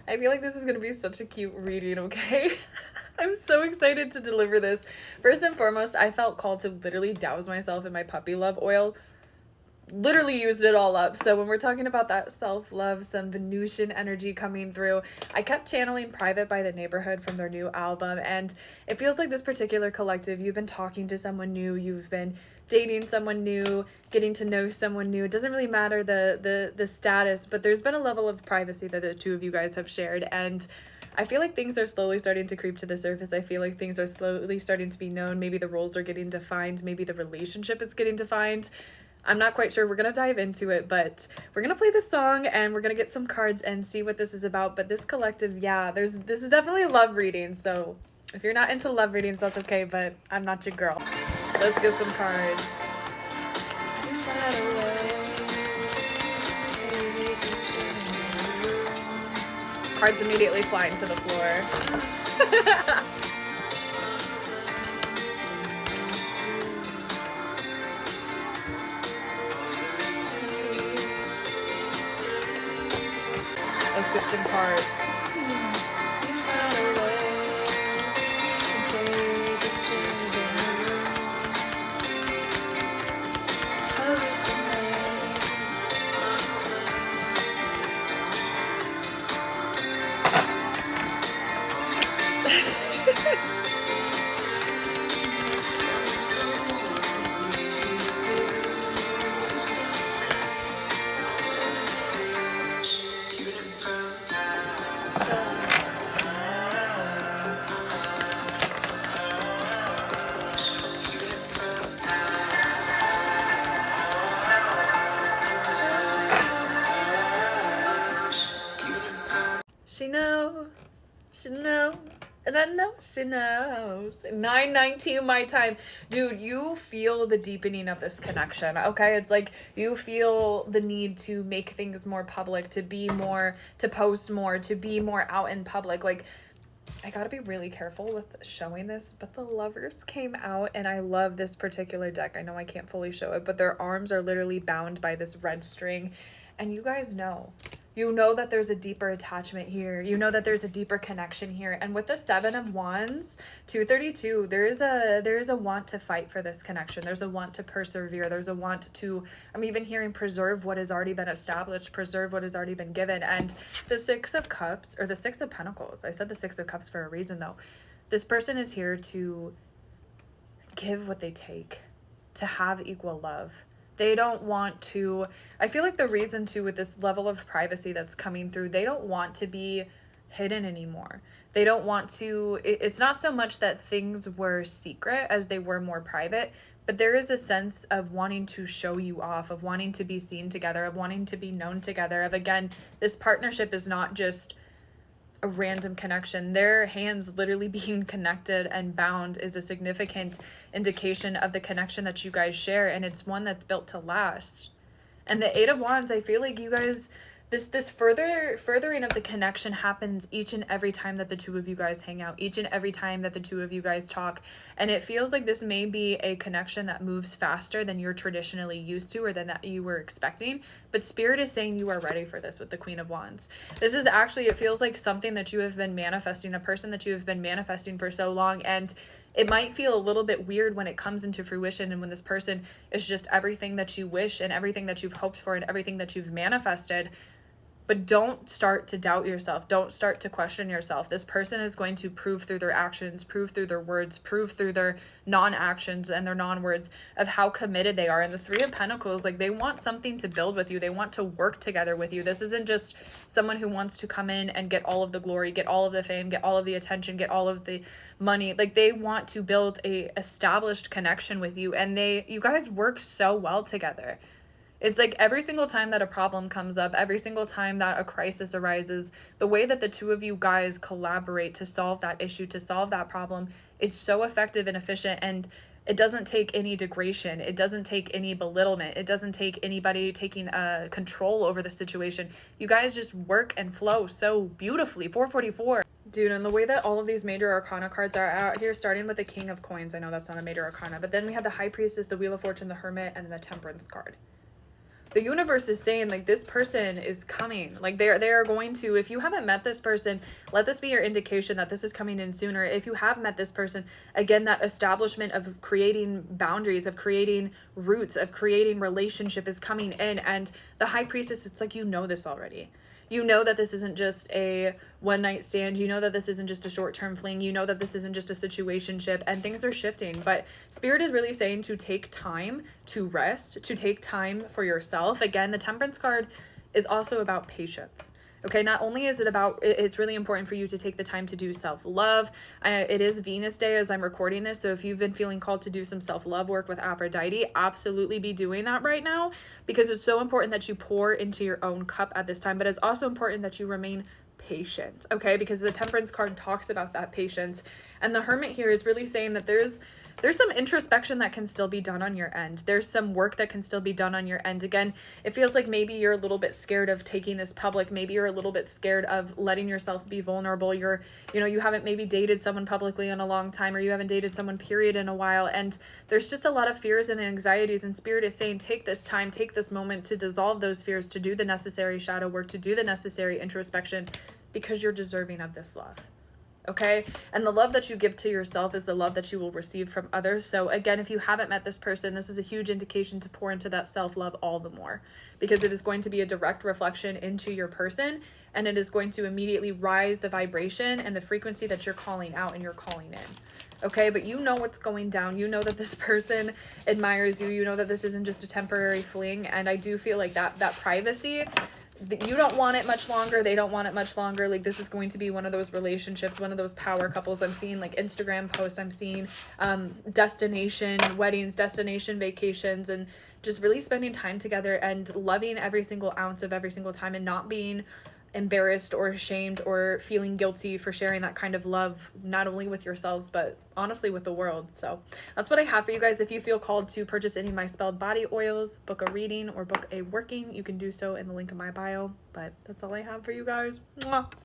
I feel like this is going to be such a cute reading, okay? I'm so excited to deliver this. First and foremost, I felt called to literally douse myself in my puppy love oil. Literally used it all up. So when we're talking about that self-love, some Venusian energy coming through, I kept channeling Private by the Neighborhood from their new album, and it feels like this particular collective, you've been talking to someone new, you've been dating someone new, getting to know someone new. It doesn't really matter the status, but there's been a level of privacy that the two of you guys have shared, and I feel like things are slowly starting to creep to the surface. I feel like things are slowly starting to be known. Maybe the roles are getting defined. Maybe the relationship is getting defined. I'm not quite sure. We're going to dive into it, but we're going to play this song and we're going to get some cards and see what this is about. But this collective, yeah, this is definitely a love reading. So if you're not into love readings, that's okay, but I'm not your girl. Let's get some cards. Cards immediately flying to the floor. Let's get some cards. She knows, and I know she knows. 9:19 my time. Dude, you feel the deepening of this connection, okay? It's like you feel the need to make things more public, to be more, to post more, to be more out in public. Like, I gotta be really careful with showing this, but the Lovers came out, and I love this particular deck. I know I can't fully show it, but their arms are literally bound by this red string, and you guys know. You know that there's a deeper attachment here. You know that there's a deeper connection here. And with the 7 of Wands, 232, there is a want to fight for this connection. There's a want to persevere. There's a want to, I'm even hearing preserve what has already been established, preserve what has already been given. And the 6 of Cups, or the 6 of Pentacles, I said the 6 of Cups for a reason though. This person is here to give what they take, to have equal love. They don't want to, I feel like the reason too with this level of privacy that's coming through, they don't want to be hidden anymore. They don't want to, it's not so much that things were secret as they were more private, but there is a sense of wanting to show you off, of wanting to be seen together, of wanting to be known together, of again, this partnership is not just a random connection. Their hands literally being connected and bound is a significant indication of the connection that you guys share, and it's one that's built to last. And the 8 of Wands, I feel like you guys, this furthering of the connection happens each and every time that the two of you guys hang out, each and every time that the two of you guys talk. And it feels like this may be a connection that moves faster than you're traditionally used to or than that you were expecting. But Spirit is saying you are ready for this with the Queen of Wands. This is actually, it feels like something that you have been manifesting, a person that you have been manifesting for so long. And it might feel a little bit weird when it comes into fruition and when this person is just everything that you wish and everything that you've hoped for and everything that you've manifested. But don't start to doubt yourself. Don't start to question yourself. This person is going to prove through their actions, prove through their words, prove through their non-actions and their non-words of how committed they are. And the 3 of Pentacles, like they want something to build with you. They want to work together with you. This isn't just someone who wants to come in and get all of the glory, get all of the fame, get all of the attention, get all of the money. Like they want to build a established connection with you. And you guys work so well together. It's like every single time that a problem comes up, every single time that a crisis arises, the way that the two of you guys collaborate to solve that issue, to solve that problem, it's so effective and efficient, and it doesn't take any degradation. It doesn't take any belittlement. It doesn't take anybody taking control over the situation. You guys just work and flow so beautifully. 444. Dude, and the way that all of these major arcana cards are out here, starting with the King of Coins, I know that's not a major arcana, but then we have the High Priestess, the Wheel of Fortune, the Hermit, and then the Temperance card. the universe is saying like this person is coming. Like they are going to, if you haven't met this person, let this be your indication that this is coming in sooner. If you have met this person, again, that establishment of creating boundaries, of creating roots, of creating relationship is coming in. And the high priestess, it's like, you know this already. You know that this isn't just a one night stand. You know that this isn't just a short-term fling. You know that this isn't just a situationship, and things are shifting. But Spirit is really saying to take time to rest, to take time for yourself. Again, the Temperance card is also about patience. Okay, not only is it about, it's really important for you to take the time to do self-love. It is Venus Day as I'm recording this, so if you've been feeling called to do some self-love work with Aphrodite, absolutely be doing that right now, because it's so important that you pour into your own cup at this time, but it's also important that you remain patient, okay? Because the Temperance card talks about that patience, and the Hermit here is really saying that there's some introspection that can still be done on your end. There's some work that can still be done on your end. Again, it feels like maybe you're a little bit scared of taking this public. Maybe you're a little bit scared of letting yourself be vulnerable. You haven't maybe dated someone publicly in a long time, or you haven't dated someone period in a while. And there's just a lot of fears and anxieties, and Spirit is saying, take this time, take this moment to dissolve those fears, to do the necessary shadow work, to do the necessary introspection, because you're deserving of this love. Okay? And the love that you give to yourself is the love that you will receive from others. So again, if you haven't met this person, this is a huge indication to pour into that self-love all the more, because it is going to be a direct reflection into your person, and it is going to immediately rise the vibration and the frequency that you're calling out and you're calling in. Okay? But you know what's going down. You know that this person admires you. You know that this isn't just a temporary fling. And I do feel like that privacy, you don't want it much longer, they don't want it much longer. Like, this is going to be one of those relationships, one of those power couples. I'm seeing like Instagram posts, I'm seeing destination weddings, destination vacations, and just really spending time together and loving every single ounce of every single time, and not being embarrassed or ashamed or feeling guilty for sharing that kind of love, not only with yourselves, but honestly with the world. So that's what I have for you guys. If you feel called to purchase any of my spelled body oils, book a reading, or book a working, you can do so in the link in my bio. But that's all I have for you guys. Mwah.